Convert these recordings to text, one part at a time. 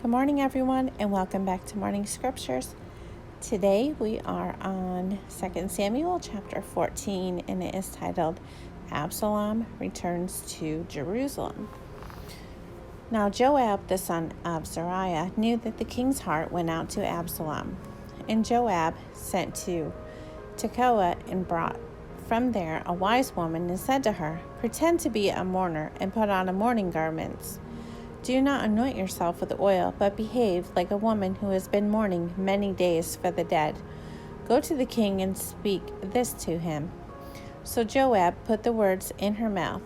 Good morning, everyone, and welcome back to Morning Scriptures. Today we are on 2 Samuel chapter 14, and it is titled, Absalom Returns to Jerusalem. Now Joab, the son of Zeruiah, knew that the king's heart went out to Absalom. And Joab sent to Tekoa and brought from there a wise woman and said to her, Pretend to be a mourner and put on mourning garments. Do not anoint yourself with oil, but behave like a woman who has been mourning many days for the dead. Go to the king and speak this to him. So Joab put the words in her mouth.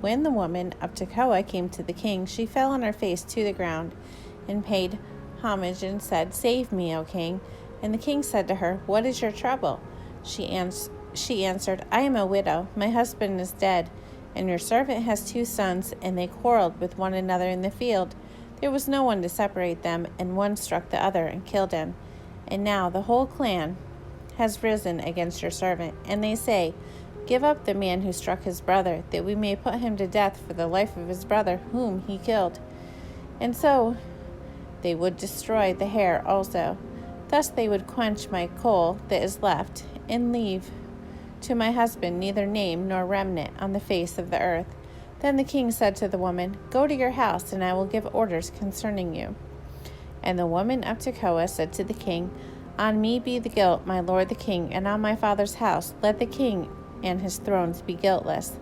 When the woman of Tekoa came to the king, she fell on her face to the ground and paid homage and said, Save me, O king. And the king said to her, What is your trouble? She answered, I am a widow. My husband is dead. And your servant has 2 sons, and they quarreled with one another in the field. There was no one to separate them, and one struck the other and killed him. And now the whole clan has risen against your servant, and they say, Give up the man who struck his brother, that we may put him to death for the life of his brother, whom he killed. And so they would destroy the heir also. Thus they would quench my coal that is left, and leave to my husband neither name nor remnant on the face of the earth. Then the king said to the woman, Go to your house, and I will give orders concerning you. And the woman of Tekoa said to the king, On me be the guilt, my lord the king, and on my father's house let the king and his thrones be guiltless.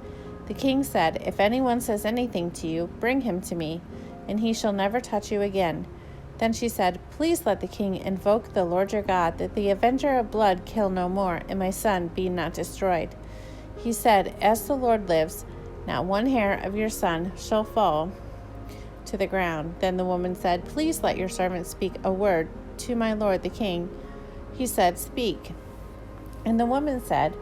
The king said, If anyone says anything to you, bring him to me, and he shall never touch you again. Then she said, Please let the king invoke the Lord your God, that the avenger of blood kill no more, and my son be not destroyed. He said, As the Lord lives, not one hair of your son shall fall to the ground. Then the woman said, Please let your servant speak a word to my lord the king. He said, Speak. And the woman said,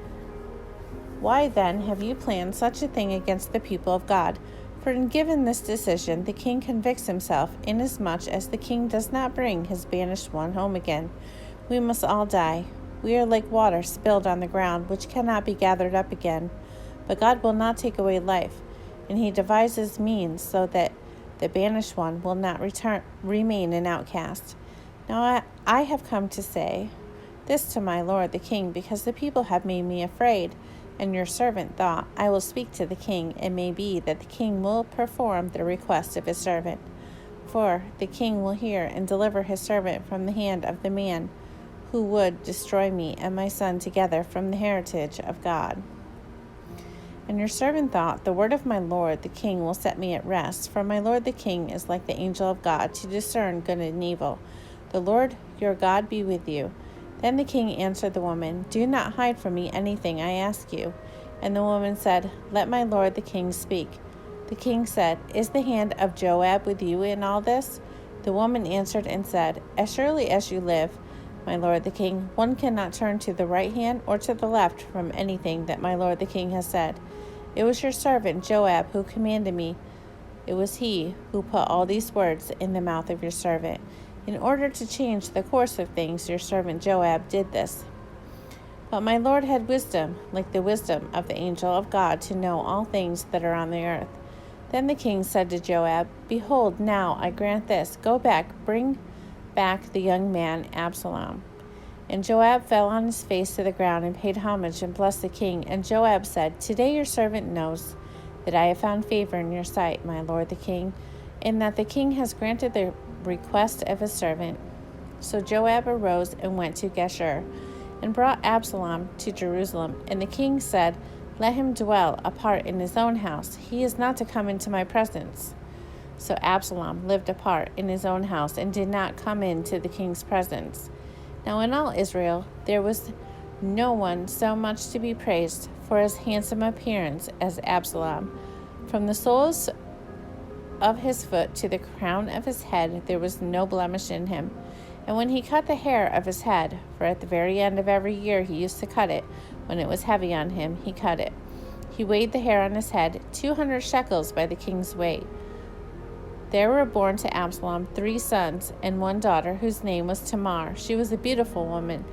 Why then have you planned such a thing against the people of God? For in given this decision, the king convicts himself, inasmuch as the king does not bring his banished one home again. We must all die. We are like water spilled on the ground, which cannot be gathered up again. But God will not take away life, and he devises means so that the banished one will not remain an outcast. Now I have come to say this to my lord the king, because the people have made me afraid. And your servant thought, I will speak to the king. It may be that the king will perform the request of his servant. For the king will hear and deliver his servant from the hand of the man who would destroy me and my son together from the heritage of God. And your servant thought, the word of my lord the king will set me at rest. For my lord the king is like the angel of God to discern good and evil. The Lord your God be with you. Then the king answered the woman, Do not hide from me anything I ask you. And the woman said, Let my lord the king speak. The king said, Is the hand of Joab with you in all this? The woman answered and said, As surely as you live, my lord the king, one cannot turn to the right hand or to the left from anything that my lord the king has said. It was your servant Joab who commanded me. It was he who put all these words in the mouth of your servant. In order to change the course of things, your servant Joab did this. But my lord had wisdom, like the wisdom of the angel of God, to know all things that are on the earth. Then the king said to Joab, Behold, now I grant this. Go back, bring back the young man Absalom. And Joab fell on his face to the ground and paid homage and blessed the king. And Joab said, Today your servant knows that I have found favor in your sight, my lord the king, in that the king has granted the request of his servant. So Joab arose and went to Geshur and brought Absalom to Jerusalem. And the king said, Let him dwell apart in his own house. He is not to come into my presence. So Absalom lived apart in his own house and did not come into the king's presence. Now in all Israel there was no one so much to be praised for his handsome appearance as Absalom. From the soles of his foot to the crown of his head there was no blemish in him. And when he cut the hair of his head, for at the very end of every year he used to cut it, when it was heavy on him, he cut it. He weighed the hair on his head 200 shekels by the king's weight. There were born to Absalom 3 sons and 1 daughter, whose name was Tamar. She was a beautiful woman.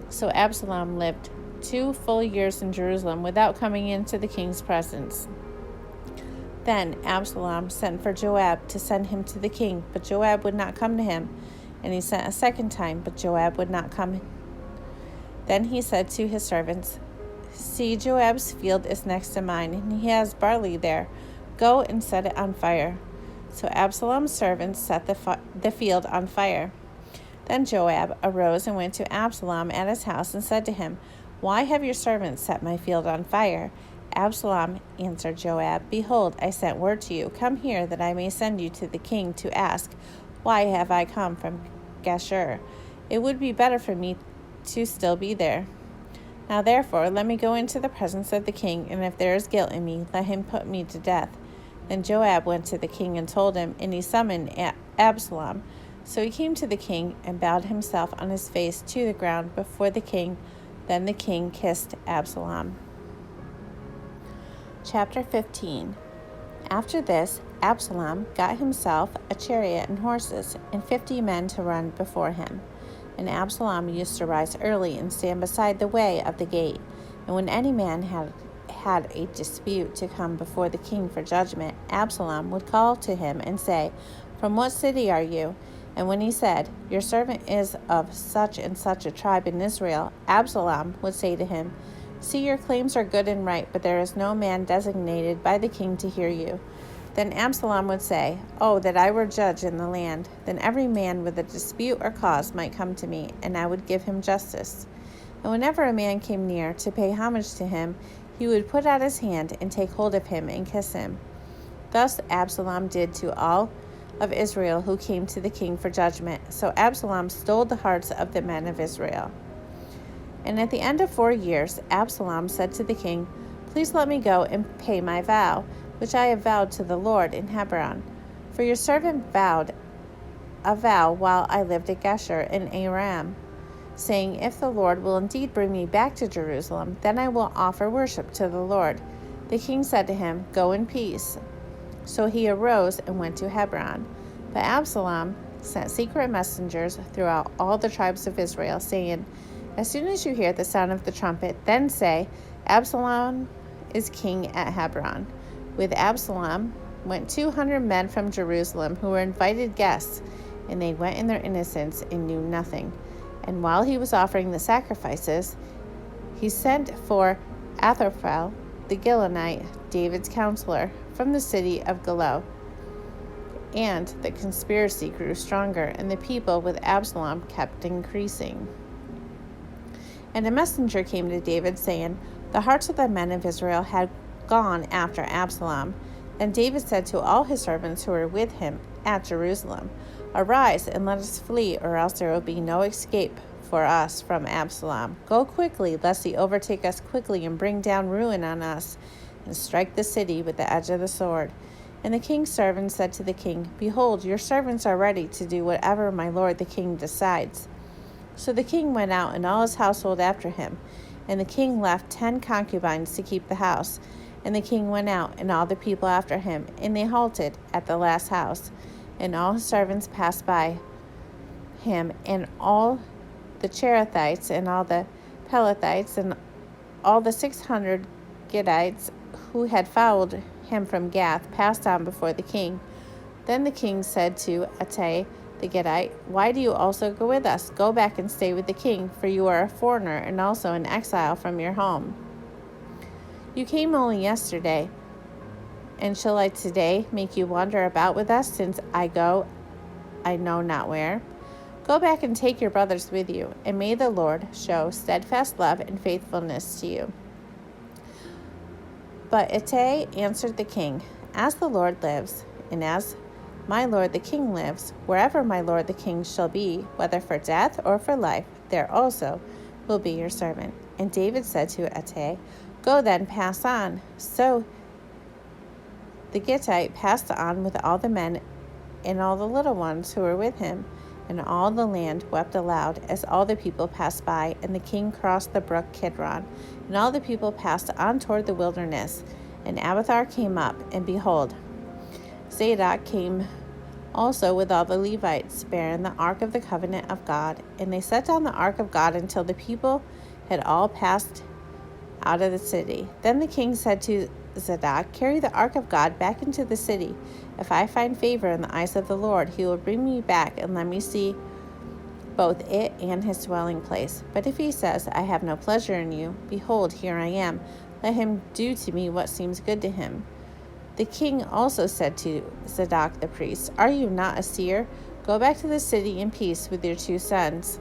So Absalom lived 2 full years in Jerusalem without coming into the king's presence. Then Absalom sent for Joab to send him to the king, but Joab would not come to him. And he sent a second time, but Joab would not come. Then he said to his servants, "See, Joab's field is next to mine, and he has barley there. Go and set it on fire." So Absalom's servants set the field on fire. Then Joab arose and went to Absalom at his house and said to him, "Why have your servants set my field on fire?" Absalom answered Joab, "Behold, I sent word to you, 'Come here, that I may send you to the king to ask, why have I come from Geshur? It would be better for me to still be there. Now therefore, let me go into the presence of the king, and if there is guilt in me, let him put me to death." Then Joab went to the king and told him, and he summoned Absalom. So he came to the king and bowed himself on his face to the ground before the king. Then the king kissed Absalom. Chapter 15. After this, Absalom got himself a chariot and horses, and 50 men to run before him. And Absalom used to rise early and stand beside the way of the gate. And when any man had a dispute to come before the king for judgment, Absalom would call to him and say, "From what city are you?" And when he said, "Your servant is of such and such a tribe in Israel," Absalom would say to him, "See, your claims are good and right, but there is no man designated by the king to hear you." Then Absalom would say, "Oh, that I were judge in the land! Then every man with a dispute or cause might come to me, and I would give him justice." And whenever a man came near to pay homage to him, he would put out his hand and take hold of him and kiss him. Thus Absalom did to all of Israel who came to the king for judgment. So Absalom stole the hearts of the men of Israel. And at the end of 4 years, Absalom said to the king, "Please let me go and pay my vow, which I have vowed to the Lord in Hebron. For your servant vowed a vow while I lived at Geshur in Aram, saying, 'If the Lord will indeed bring me back to Jerusalem, then I will offer worship to the Lord.'" The king said to him, "Go in peace." So he arose and went to Hebron. But Absalom sent secret messengers throughout all the tribes of Israel, saying, "As soon as you hear the sound of the trumpet, then say, 'Absalom is king at Hebron.'" With Absalom went 200 men from Jerusalem who were invited guests, and they went in their innocence and knew nothing. And while he was offering the sacrifices, he sent for Ahithophel the Gilonite, David's counselor, from the city of Gilo. And the conspiracy grew stronger, and the people with Absalom kept increasing. And a messenger came to David, saying, "The hearts of the men of Israel had gone after Absalom." And David said to all his servants who were with him at Jerusalem, "Arise and let us flee, or else there will be no escape for us from Absalom. Go quickly, lest he overtake us quickly and bring down ruin on us, and strike the city with the edge of the sword." And the king's servants said to the king, "Behold, your servants are ready to do whatever my lord the king decides." So the king went out and all his household after him. And the king left 10 concubines to keep the house. And the king went out and all the people after him, and they halted at the last house. And all his servants passed by him, and all the Cherethites, and all the Pelethites, and all the 600 Gittites who had followed him from Gath passed on before the king. Then the king said to Ittai the Gittite, "Why do you also go with us? Go back and stay with the king, for you are a foreigner and also an exile from your home. You came only yesterday, and shall I today make you wander about with us, since I go I know not where? Go back and take your brothers with you, and may the Lord show steadfast love and faithfulness to you." But Ittai answered the king, "As the Lord lives, and as my lord the king lives, wherever my lord the king shall be, whether for death or for life, there also will be your servant." And David said to Ittai, "Go then, pass on." So the Gittite passed on with all the men and all the little ones who were with him, and all the land wept aloud as all the people passed by. And the king crossed the brook Kidron, and all the people passed on toward the wilderness. And Abiathar came up, and behold, Zadok came also with all the Levites, bearing the ark of the covenant of God. And they set down the ark of God until the people had all passed out of the city. Then the king said to Zadok, carry the ark of God back into the city. If I find favor in the eyes of the Lord, he will bring me back and let me see both it and his dwelling place. But if he says, I have no pleasure in you, behold, here I am. Let him do to me what seems good to him. The king also said to Zadok the priest, Are you not a seer? Go back to the city in peace with your 2 sons.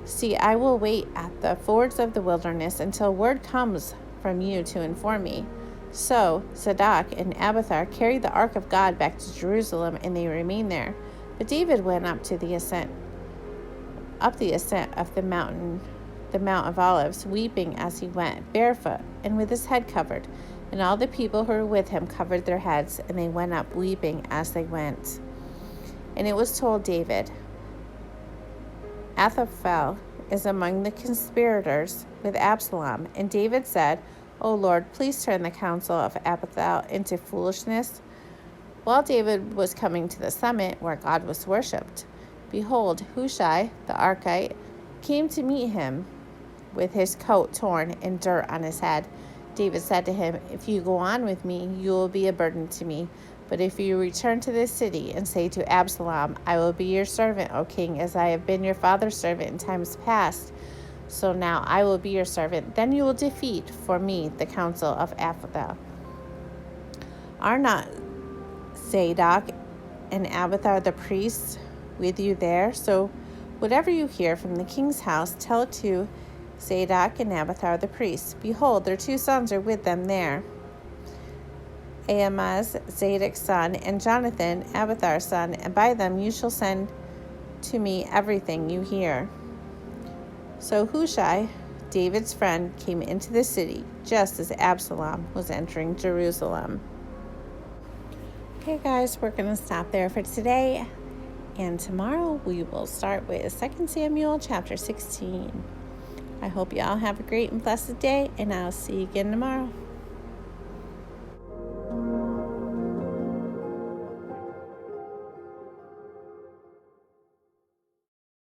See, I will wait at the fords of the wilderness until word comes from you to inform me. So Zadok and Abiathar carried the ark of God back to Jerusalem, and they remained there. But David went up the ascent of the Mount of Olives, weeping as he went, barefoot and with his head covered. And all the people who were with him covered their heads, and they went up weeping as they went. And it was told David, Ahithophel is among the conspirators with Absalom. And David said, O Lord, please turn the counsel of Ahithophel into foolishness. While David was coming to the summit where God was worshipped, behold, Hushai the Archite came to meet him with his coat torn and dirt on his head. David said to him, If you go on with me, you will be a burden to me. But if you return to this city and say to Absalom, I will be your servant, O king, as I have been your father's servant in times past, so now I will be your servant, then you will defeat for me the counsel of Ahithophel. Are not Zadok and Abiathar the priests with you there? So whatever you hear from the king's house, tell it to Zadok and Abiathar the priests. Behold, their 2 sons are with them there, Ahimaaz, Zadok's son, and Jonathan, Abiathar's son, and by them you shall send to me everything you hear. So Hushai, David's friend, came into the city just as Absalom was entering Jerusalem. Okay, guys, we're going to stop there for today. And tomorrow we will start with 2 Samuel chapter 16. I hope you all have a great and blessed day, and I'll see you again tomorrow.